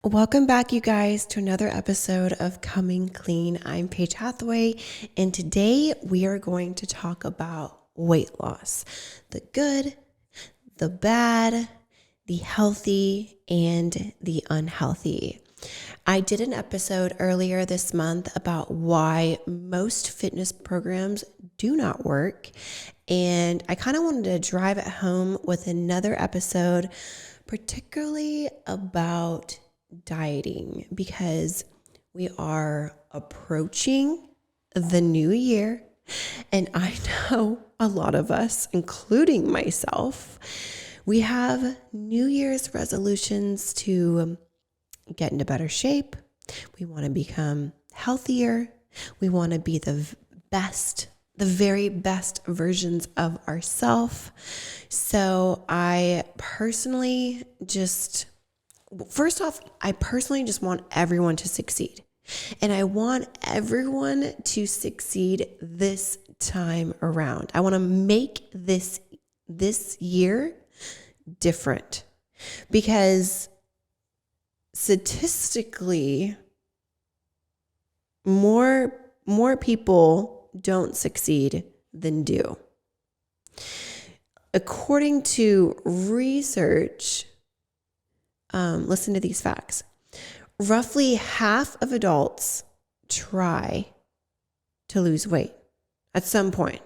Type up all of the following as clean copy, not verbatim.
Welcome back, you guys, to another episode of Coming Clean. I'm Paige Hathaway, and today we are going to talk about weight loss, the good, the bad, the healthy, and the unhealthy. I did an episode earlier this month about why most fitness programs do not work, and I kind of wanted to drive it home with another episode, particularly about dieting, because we are approaching the new year, and I know a lot of us, including myself, we have New Year's resolutions to get into better shape. We want to become healthier. We want to be the very best versions of ourselves. So I personally just want everyone to succeed. And I want everyone to succeed this time around. I want to make this year different, because statistically, more people don't succeed than do. According to research, listen to these facts. Roughly half of adults try to lose weight at some point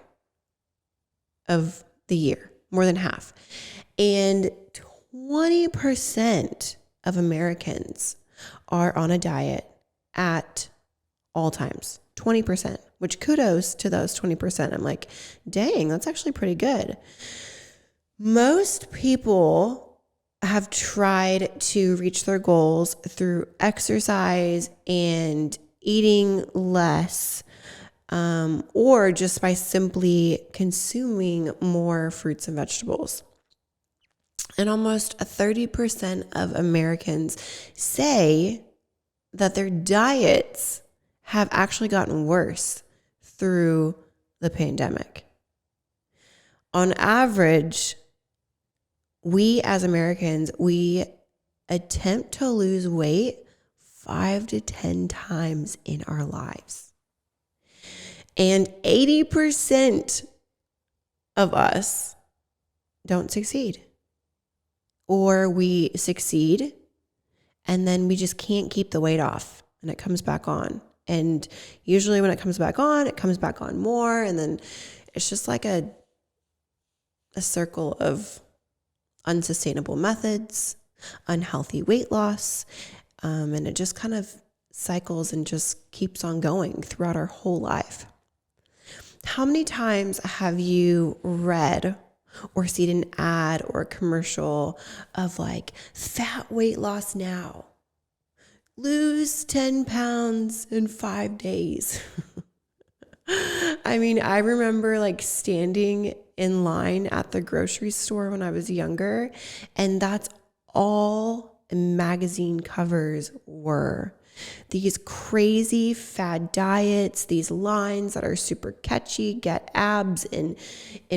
of the year, more than half. And 20% of Americans are on a diet at all times. 20%, which kudos to those 20%. I'm like, dang, that's actually pretty good. Most people have tried to reach their goals through exercise and eating less, or just by simply consuming more fruits and vegetables. And almost 30% of Americans say that their diets have actually gotten worse through the pandemic. On average, we as Americans, we attempt to lose weight 5 to 10 times in our lives. And 80% of us don't succeed. Or we succeed and then we just can't keep the weight off and it comes back on. And usually when it comes back on more. And then it's just like a circle of unsustainable methods, unhealthy weight loss, and it just kind of cycles and just keeps on going throughout our whole life. How many times have you read or seen an ad or a commercial of like fat weight loss now? Lose 10 pounds in 5 days. I mean, I remember like standing in line at the grocery store when I was younger, and that's all magazine covers were. These crazy fad diets, these lines that are super catchy, get abs in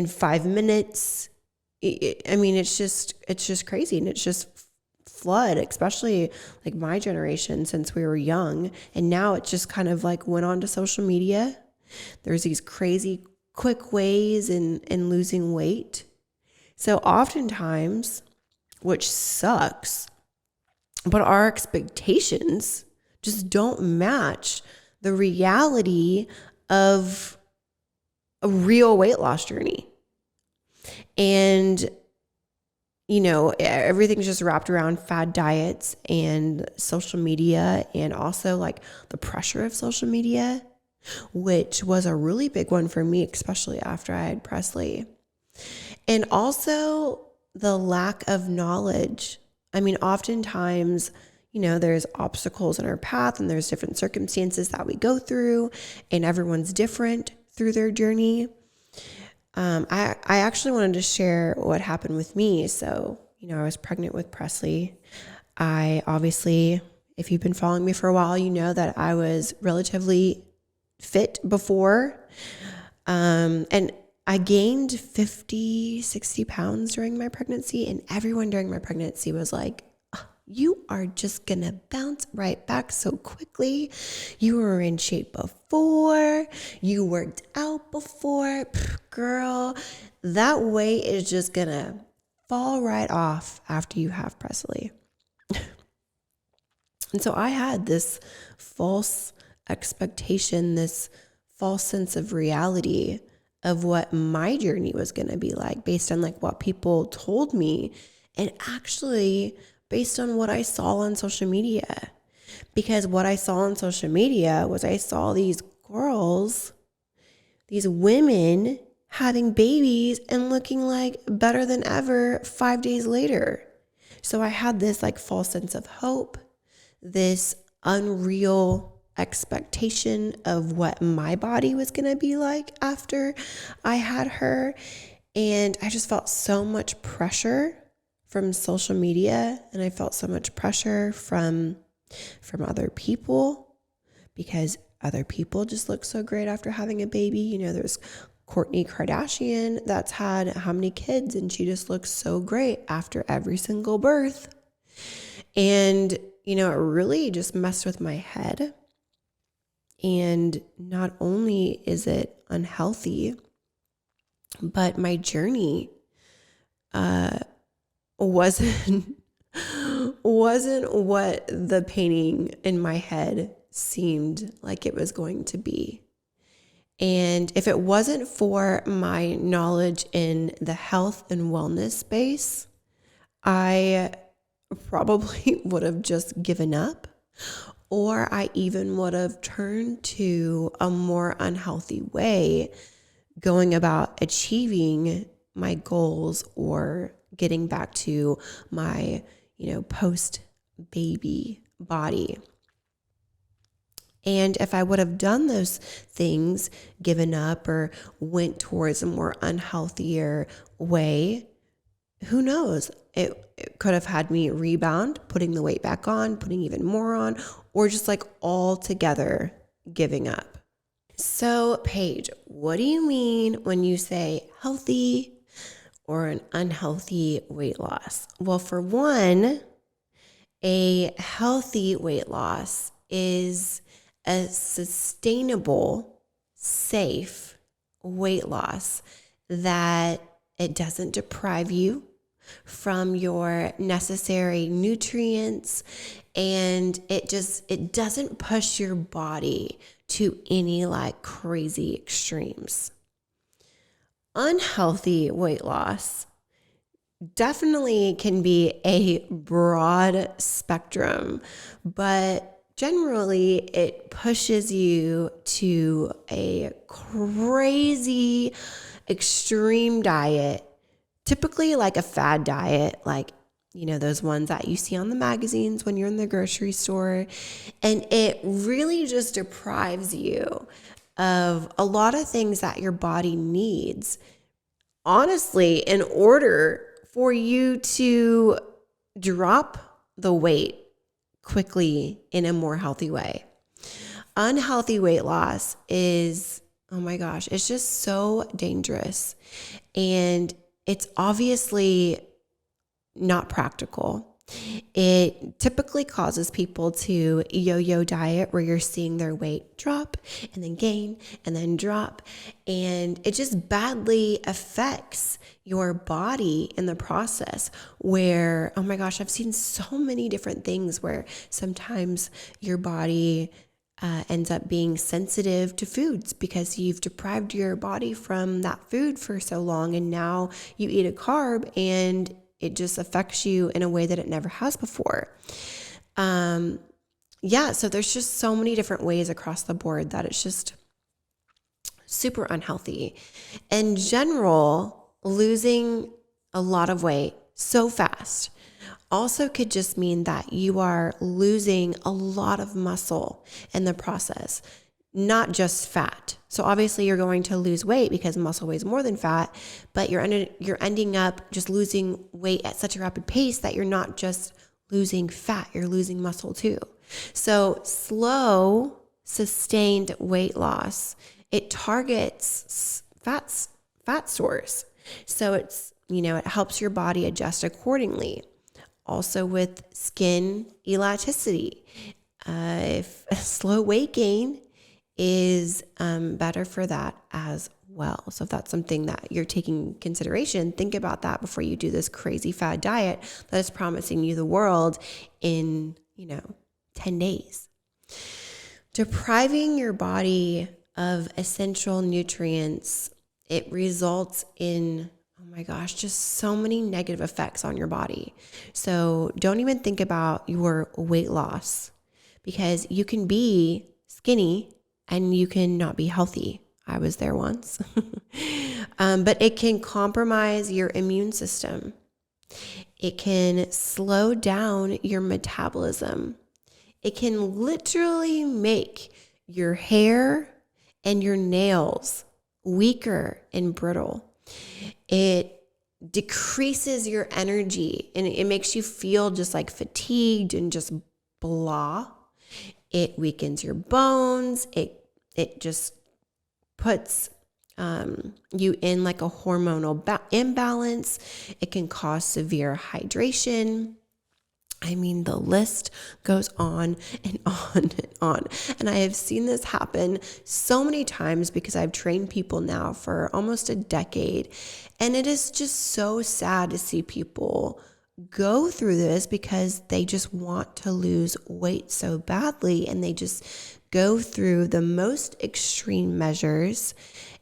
5 minutes. I mean, it's just crazy, and it's just flood, especially like my generation since we were young. And now it just kind of like went on to social media. There's these crazy quick ways in losing weight. So oftentimes, which sucks, but our expectations just don't match the reality of a real weight loss journey. And, you know, everything's just wrapped around fad diets and social media, and also like the pressure of social media, which was a really big one for me, especially after I had Presley. And also the lack of knowledge. I mean, oftentimes, you know, there's obstacles in our path and there's different circumstances that we go through, and everyone's different through their journey. I actually wanted to share what happened with me. So, you know, I was pregnant with Presley. I obviously, if you've been following me for a while, you know that I was relatively fit before. And I gained 50, 60 pounds during my pregnancy, and everyone during my pregnancy was like, you are just going to bounce right back so quickly. You were in shape before, you worked out before. Girl, that weight is just going to fall right off after you have Presley. And so I had this false expectation, this false sense of reality of what my journey was going to be like based on like what people told me, and actually based on what I saw on social media. Because what I saw on social media was I saw these girls, these women having babies and looking like better than ever 5 days later. So I had this like false sense of hope, this unreal expectation of what my body was going to be like after I had her. And I just felt so much pressure from social media, and I felt so much pressure from other people, because other people just look so great after having a baby. You know, there's Kourtney Kardashian that's had how many kids, and she just looks so great after every single birth. And, you know, it really just messed with my head. And not only is it unhealthy, but my journey wasn't what the painting in my head seemed like it was going to be. And if it wasn't for my knowledge in the health and wellness space, I probably would have just given up, or I even would have turned to a more unhealthy way going about achieving my goals or getting back to my, post-baby body. And if I would have done those things, given up or went towards a more unhealthier way, who knows? It could have had me rebound, putting the weight back on, putting even more on, or just like all together giving up. So, Paige, what do you mean when you say healthy or an unhealthy weight loss? Well, for one, a healthy weight loss is a sustainable, safe weight loss that it doesn't deprive you from your necessary nutrients, and it doesn't push your body to any like crazy extremes. Unhealthy weight loss definitely can be a broad spectrum, but generally it pushes you to a crazy extreme diet, typically like a fad diet, like, those ones that you see on the magazines when you're in the grocery store. And it really just deprives you of a lot of things that your body needs, honestly, in order for you to drop the weight quickly in a more healthy way. Unhealthy weight loss is, oh my gosh, it's just so dangerous. And it's obviously not practical. It typically causes people to yo-yo diet, where you're seeing their weight drop and then gain and then drop. And it just badly affects your body in the process, where, oh my gosh, I've seen so many different things where sometimes your body ends up being sensitive to foods because you've deprived your body from that food for so long, and now you eat a carb and it just affects you in a way that it never has before. So there's just so many different ways across the board that it's just super unhealthy. In general, losing a lot of weight so fast also could just mean that you are losing a lot of muscle in the process, not just fat. So obviously you're going to lose weight because muscle weighs more than fat, but you're ending up just losing weight at such a rapid pace that you're not just losing fat, you're losing muscle too. So slow, sustained weight loss, it targets fat stores. So it's, it helps your body adjust accordingly. Also with skin elasticity. If slow weight gain is better for that as well. So if that's something that you're taking consideration, think about that before you do this crazy fad diet that is promising you the world in, 10 days. Depriving your body of essential nutrients, it results in, oh my gosh, just so many negative effects on your body. So don't even think about your weight loss, because you can be skinny and you can not be healthy. I was there once. But it can compromise your immune system. It can slow down your metabolism. It can literally make your hair and your nails weaker and brittle. It decreases your energy and it makes you feel just like fatigued and just blah. It weakens your bones. It just puts you in like a hormonal imbalance. It can cause severe hydration. I mean, the list goes on and on and on. And I have seen this happen so many times because I've trained people now for almost a decade. And it is just so sad to see people go through this because they just want to lose weight so badly. And they just go through the most extreme measures.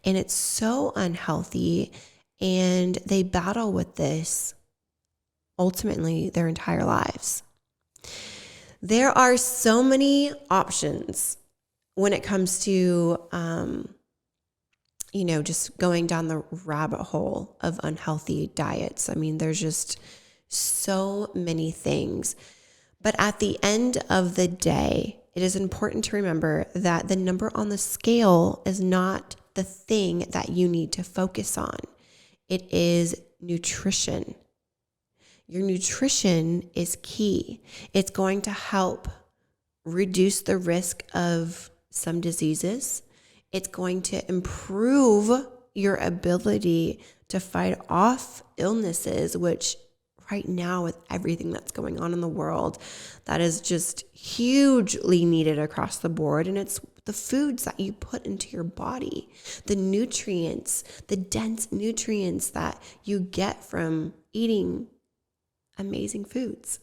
And it's so unhealthy. And they battle with this ultimately their entire lives. There are so many options when it comes to, just going down the rabbit hole of unhealthy diets. I mean, there's just so many things. But at the end of the day, it is important to remember that the number on the scale is not the thing that you need to focus on. It is nutrition. Your nutrition is key. It's going to help reduce the risk of some diseases. It's going to improve your ability to fight off illnesses, which right now with everything that's going on in the world, that is just hugely needed across the board. And it's the foods that you put into your body, the nutrients, the dense nutrients that you get from eating amazing foods.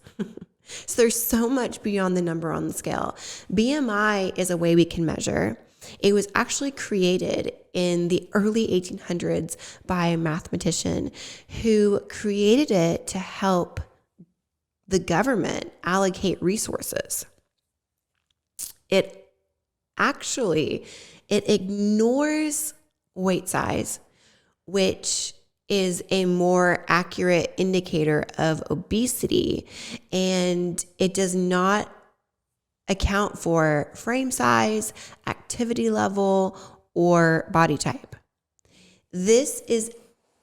So there's so much beyond the number on the scale. BMI is a way we can measure. It was actually created in the early 1800s by a mathematician who created it to help the government allocate resources. It ignores weight size, which is a more accurate indicator of obesity, and it does not account for frame size, activity level, or body type. This is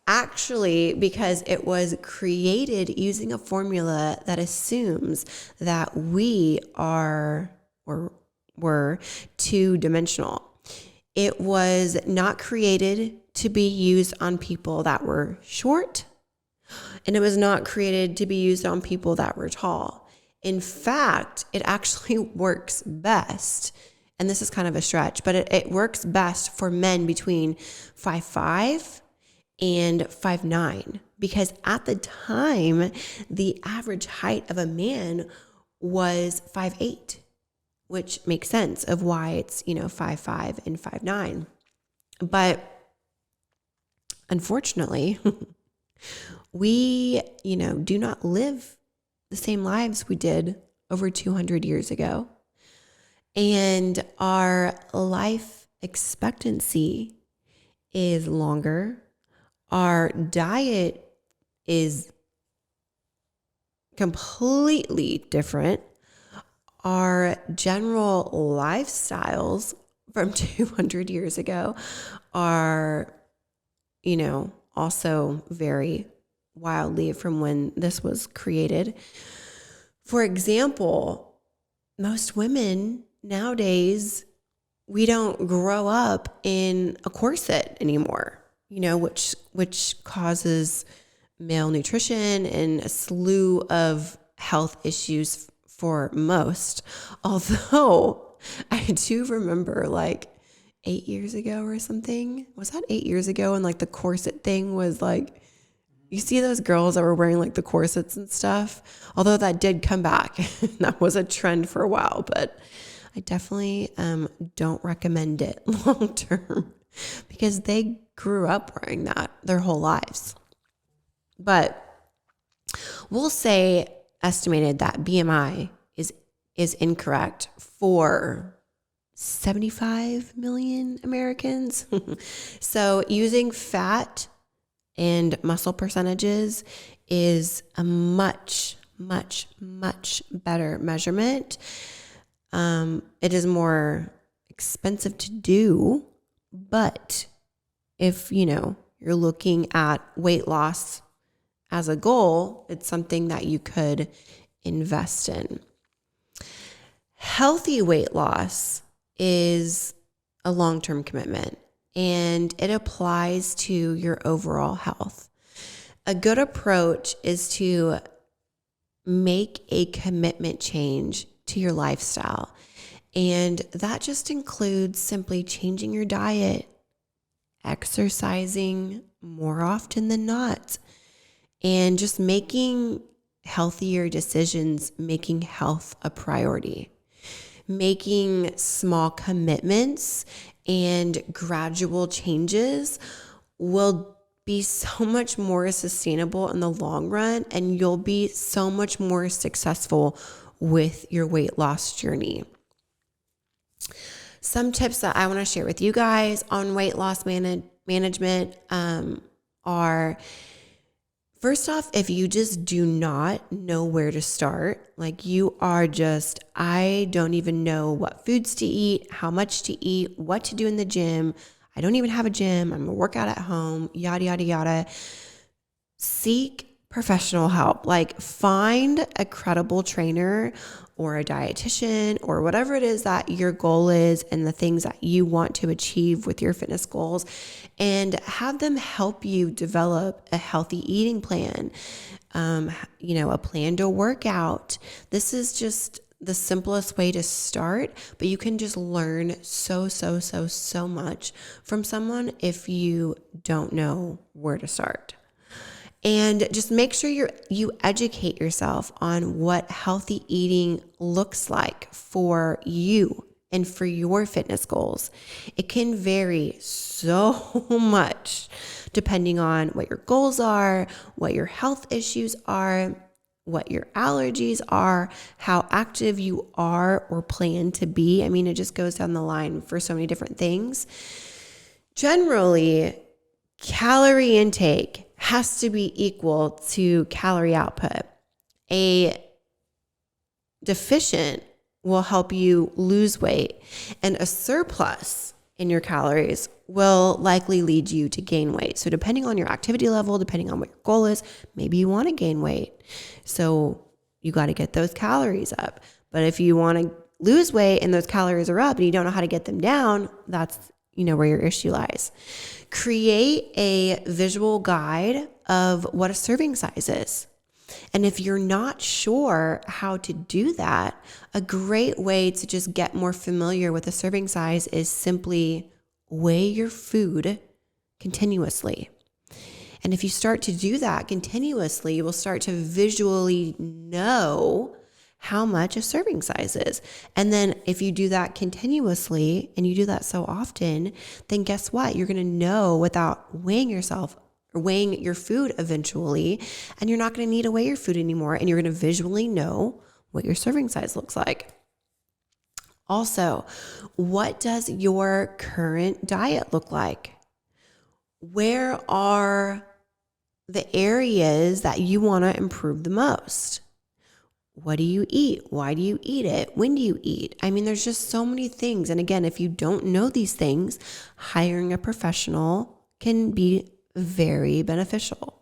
actually because it was created using a formula that assumes that we are or were two-dimensional. It was not created to be used on people that were short, and it was not created to be used on people that were tall. In fact, it actually works best, and this is kind of a stretch, but it works best for men between 5'5" and 5'9", because at the time, the average height of a man was 5'8", which makes sense of why it's, 5'5" and 5'9". But unfortunately, we, do not live the same lives we did over 200 years ago. And our life expectancy is longer. Our diet is completely different. Our general lifestyles from 200 years ago are, also very wildly from when this was created. For example, most women nowadays, we don't grow up in a corset anymore, which causes malnutrition and a slew of health issues for most. Although I do remember like 8 years ago or something. Was that 8 years ago? And like the corset thing was like, you see those girls that were wearing like the corsets and stuff, although that did come back. That was a trend for a while, but I definitely don't recommend it long term because they grew up wearing that their whole lives. But we'll say estimated that BMI is incorrect for 75 million Americans. So using fat and muscle percentages is a much, much, much better measurement. It is more expensive to do, but if, you're looking at weight loss as a goal, it's something that you could invest in. Healthy weight loss is a long-term commitment, and it applies to your overall health. A good approach is to make a commitment change to your lifestyle. And that just includes simply changing your diet, exercising more often than not, and just making healthier decisions, making health a priority. Making small commitments and gradual changes will be so much more sustainable in the long run, and you'll be so much more successful with your weight loss journey. Some tips that I want to share with you guys on weight loss management are, first off, if you just do not know where to start, like you are just, I don't even know what foods to eat, how much to eat, what to do in the gym. I don't even have a gym. I'm going to work out at home, yada, yada, yada. Seek professional help. Like find a credible trainer or a dietitian or whatever it is that your goal is and the things that you want to achieve with your fitness goals, and have them help you develop a healthy eating plan, a plan to work out. This is just the simplest way to start, but you can just learn so much from someone if you don't know where to start. And just make sure you educate yourself on what healthy eating looks like for you and for your fitness goals. It can vary so much depending on what your goals are, what your health issues are, what your allergies are, how active you are or plan to be. I mean, it just goes down the line for so many different things. Generally, calorie intake has to be equal to calorie output. A deficient will help you lose weight, and a surplus in your calories will likely lead you to gain weight. So depending on your activity level, depending on what your goal is, maybe you want to gain weight. So you got to get those calories up. But if you want to lose weight and those calories are up and you don't know how to get them down, that's where your issue lies. Create a visual guide of what a serving size is. And if you're not sure how to do that, a great way to just get more familiar with a serving size is simply weigh your food continuously. And if you start to do that continuously, you will start to visually know how much a serving size is. And then if you do that continuously and you do that so often, then guess what? You're going to know without weighing yourself or weighing your food eventually, and you're not going to need to weigh your food anymore, and you're going to visually know what your serving size looks like. Also, what does your current diet look like? Where are the areas that you want to improve the most? What do you eat? Why do you eat it? When do you eat? I mean, there's just so many things. And again, if you don't know these things, hiring a professional can be very beneficial.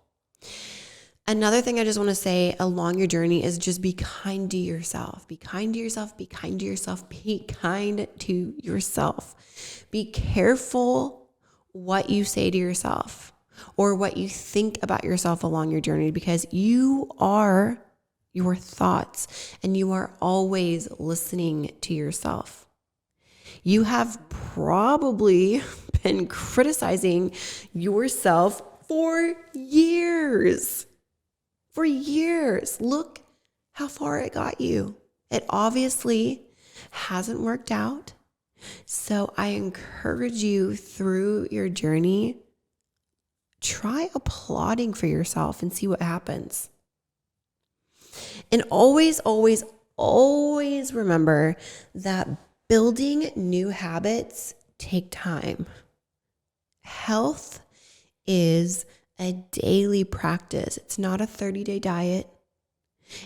Another thing I just want to say along your journey is just be kind to yourself. Be kind to yourself. Be kind to yourself. Be kind to yourself. Be careful what you say to yourself or what you think about yourself along your journey, because you are your thoughts, and you are always listening to yourself. You have probably been criticizing yourself for years. For years. Look how far it got you. It obviously hasn't worked out. So I encourage you through your journey, try applauding for yourself and see what happens. And always, always, always remember that building new habits take time. Health is a daily practice. It's not a 30-day diet.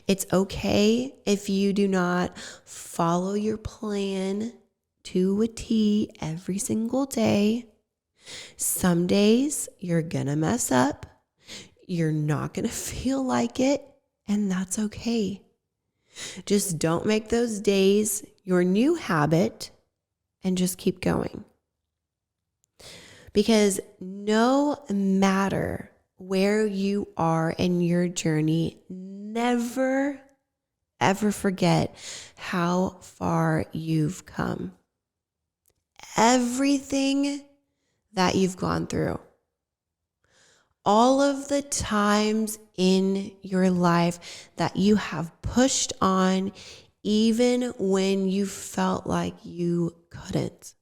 It's okay if you do not follow your plan to a T every single day. Some days you're gonna mess up. You're not gonna feel like it, and that's okay. Just don't make those days your new habit and just keep going. Because no matter where you are in your journey, never, ever forget how far you've come. Everything that you've gone through, all of the times in your life that you have pushed on, even when you felt like you couldn't.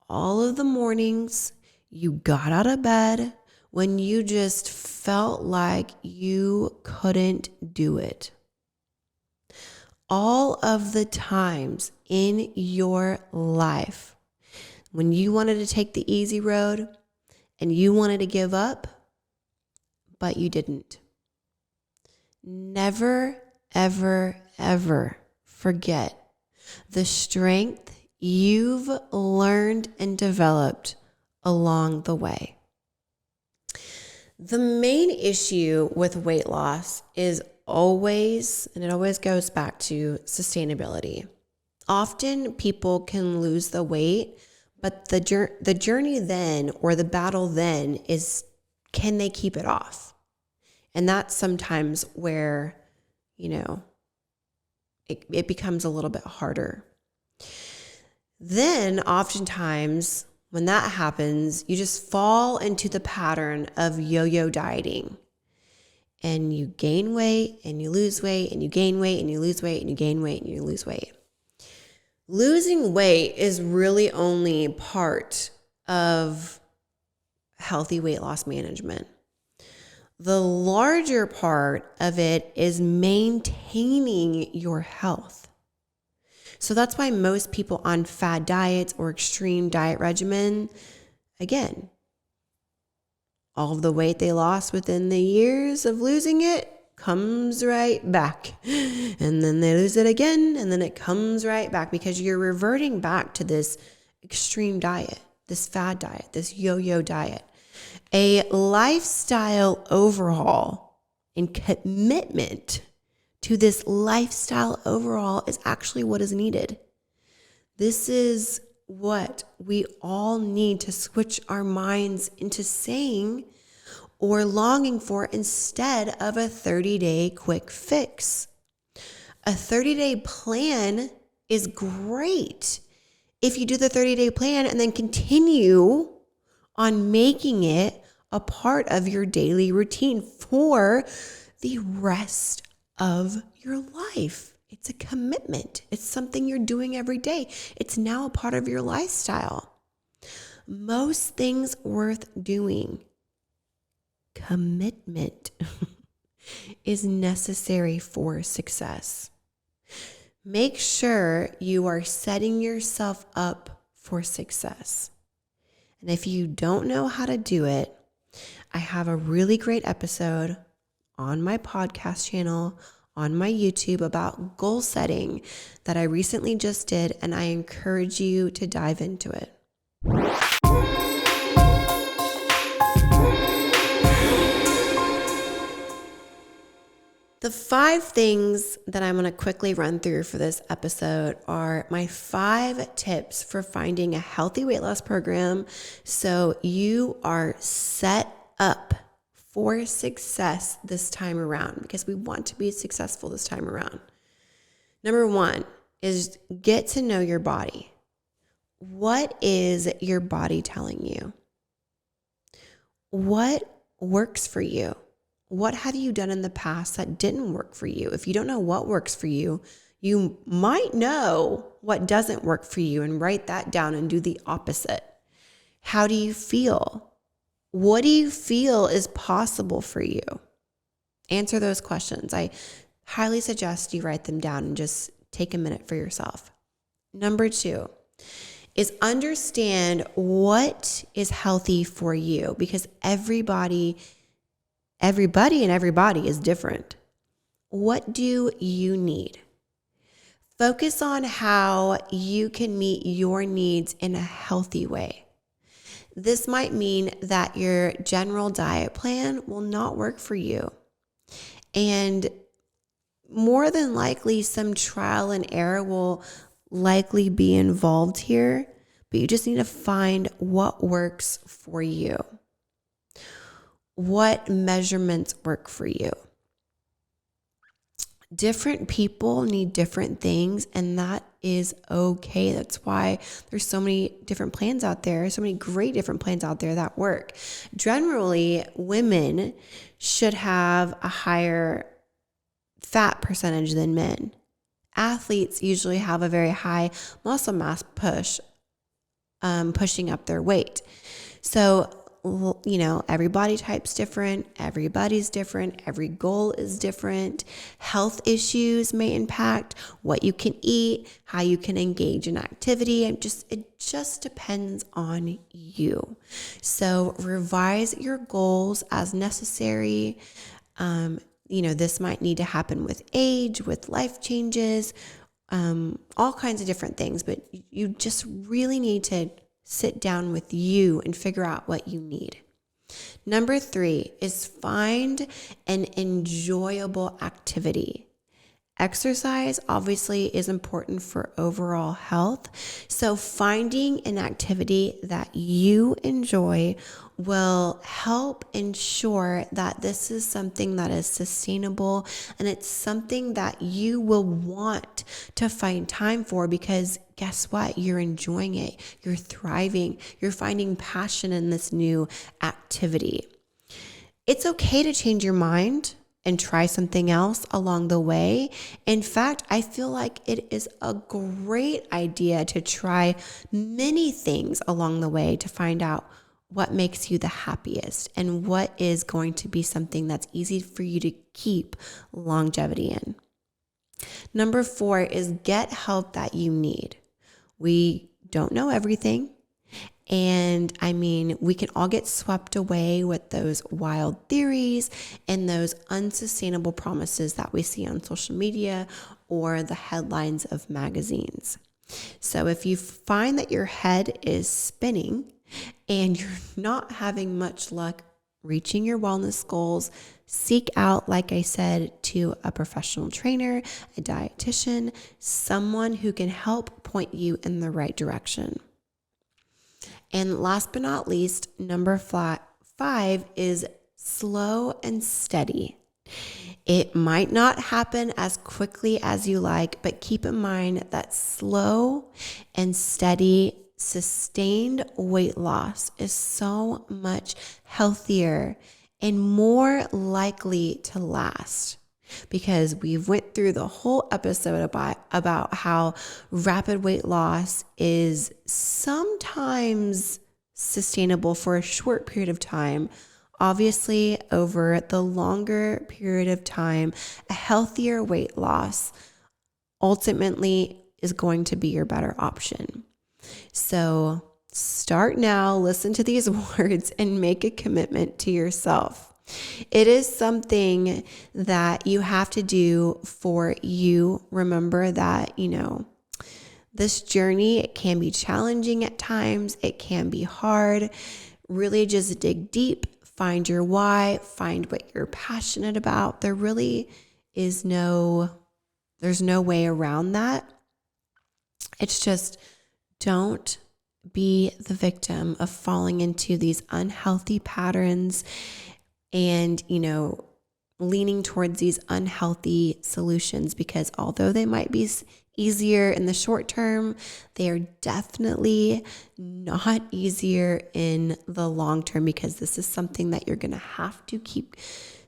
All of the mornings you got out of bed when you just felt like you couldn't do it. All of the times in your life when you wanted to take the easy road and you wanted to give up, but you didn't. Never, ever, ever forget the strength you've learned and developed along the way. The main issue with weight loss is always, and it always goes back to sustainability. Often people can lose the weight, but the journey then, or the battle then, is can they keep it off? And that's sometimes where, it becomes a little bit harder. Then oftentimes when that happens, you just fall into the pattern of yo-yo dieting. And you gain weight and you lose weight and you gain weight and you lose weight and you gain weight and you lose weight. Losing weight is really only part of healthy weight loss management. The larger part of it is maintaining your health. So that's why most people on fad diets or extreme diet regimen, again, all of the weight they lost within the years of losing it comes right back. And then they lose it again, and then it comes right back because you're reverting back to this extreme diet, this fad diet, this yo-yo diet. A lifestyle overhaul and commitment to this lifestyle overhaul is actually what is needed. This is what we all need to switch our minds into saying or longing for instead of a 30-day quick fix. A 30-day plan is great if you do the 30-day plan and then continue on making it a part of your daily routine for the rest of your life. It's a commitment. It's something you're doing every day. It's now a part of your lifestyle. Most things worth doing, commitment is necessary for success. Make sure you are setting yourself up for success. And if you don't know how to do it, I have a really great episode on my podcast channel, on my YouTube about goal setting that I recently just did, and I encourage you to dive into it. The 5 things that I'm going to quickly run through for this episode are my 5 tips for finding a healthy weight loss program so you are set up for success this time around, because we want to be successful this time around. Number one is get to know your body. What is your body telling you? What works for you? What have you done in the past that didn't work for you? If you don't know what works for you, you might know what doesn't work for you, and write that down and do the opposite. How do you feel? What do you feel is possible for you? Answer those questions. I highly suggest you write them down and just take a minute for yourself. Number two is understand what is healthy for you, because everybody is different. What do you need? Focus on how you can meet your needs in a healthy way. This might mean that your general diet plan will not work for you. And more than likely, some trial and error will likely be involved here, but you just need to find what works for you. What measurements work for you? Different people need different things, and that is okay. That's why there's so many different plans out there, so many great different plans out there that work. Generally, women should have a higher fat percentage than men. Athletes usually have a very high muscle mass pushing up their weight. So, every body type's different. Everybody's different. Every goal is different. Health issues may impact what you can eat, how you can engage in activity. It just depends on you. So revise your goals as necessary. This might need to happen with age, with life changes, all kinds of different things, but you just really need to sit down with you and figure out what you need. Number 3 is find an enjoyable activity. Exercise obviously is important for overall health. So finding an activity that you enjoy will help ensure that this is something that is sustainable, and it's something that you will want to find time for, because guess what? You're enjoying it. You're thriving. You're finding passion in this new activity. It's okay to change your mind and try something else along the way. In fact, I feel like it is a great idea to try many things along the way to find out what makes you the happiest and what is going to be something that's easy for you to keep longevity in. Number 4 is get help that you need. We don't know everything. And we can all get swept away with those wild theories and those unsustainable promises that we see on social media or the headlines of magazines. So if you find that your head is spinning and you're not having much luck reaching your wellness goals, seek out, like I said, to a professional trainer, a dietitian, someone who can help point you in the right direction. And last but not least, number 5 is slow and steady. It might not happen as quickly as you like, but keep in mind that slow and steady, sustained weight loss is so much healthier and more likely to last. Because we've went through the whole episode about how rapid weight loss is sometimes sustainable for a short period of time. Obviously, over the longer period of time, a healthier weight loss ultimately is going to be your better option. So start now, listen to these words, and make a commitment to yourself. It is something that you have to do for you. Remember that, this journey, it can be challenging at times. It can be hard. Really just dig deep, find your why, find what you're passionate about. There really is there's no way around that. It's just don't be the victim of falling into these unhealthy patterns and, leaning towards these unhealthy solutions, because although they might be easier in the short term, they are definitely not easier in the long term, because this is something that you're going to have to keep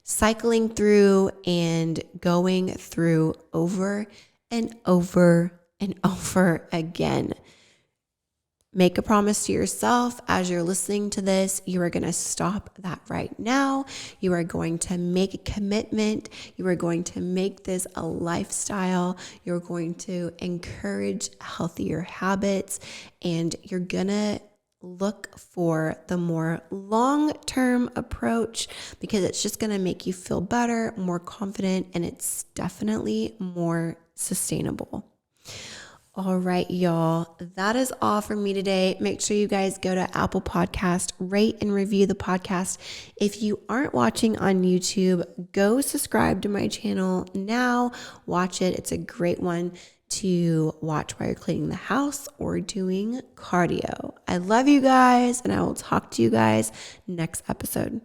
cycling through and going through over and over and over again. Make a promise to yourself as you're listening to this. You are going to stop that right now. You are going to make a commitment. You are going to make this a lifestyle. You're going to encourage healthier habits, and you're going to look for the more long-term approach, because it's just going to make you feel better, more confident, and it's definitely more sustainable. All right, y'all, that is all for me today. Make sure you guys go to Apple Podcast, rate and review the podcast. If you aren't watching on YouTube, go subscribe to my channel now. Watch it. It's a great one to watch while you're cleaning the house or doing cardio. I love you guys, and I will talk to you guys next episode.